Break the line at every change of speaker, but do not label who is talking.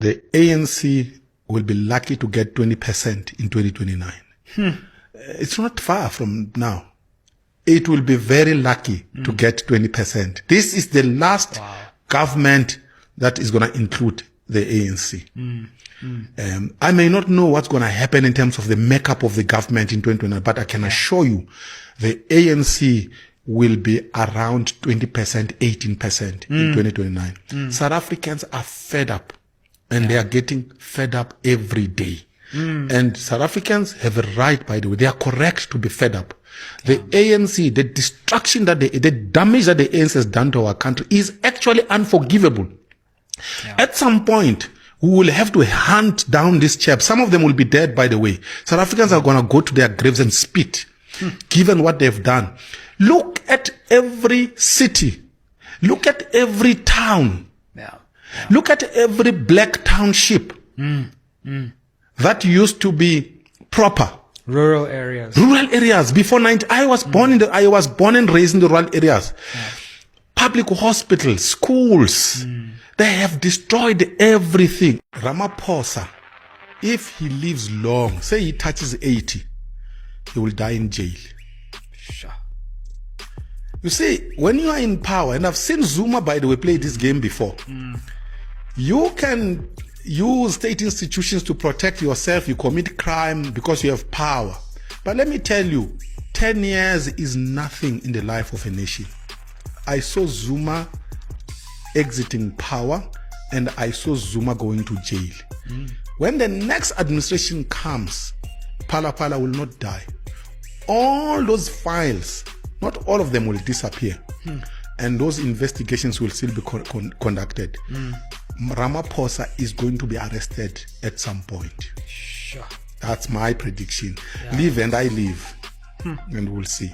the ANC will be lucky to get 20% in 2029. It's not far from now. It will be very lucky to get 20%. This is the last government that is going to include the ANC. I may not know what's going to happen in terms of the makeup of the government in 2029, but I can assure you the ANC will be around 20%, 18% in 2029. South Africans are fed up, and they are getting fed up every day. And South Africans have a right, by the way, they are correct to be fed up. The ANC, the destruction that the damage that the ANC has done to our country is actually unforgivable. At some point, we will have to hunt down these chaps. Some of them will be dead, by the way. South Africans are going to go to their graves and spit, given what they've done. Look at every city. Look at every town. Look at every black township that used to be proper.
Rural areas.
Rural areas. Before 90, I was born and raised in the rural areas. Public hospitals, schools. They have destroyed everything. Ramaphosa, if he lives long, say he touches 80, he will die in jail. You see, when you are in power, and I've seen Zuma, by the way, play this game before, you can use state institutions to protect yourself. You commit crime because you have power. But let me tell you, 10 years is nothing in the life of a nation. I saw Zuma exiting power, and I saw Zuma going to jail. When the next administration comes, Phala Phala will not die. All those files, not all of them will disappear. And those investigations will still be conducted. Ramaphosa is going to be arrested at some point. That's my prediction. Live and I live. And we'll see.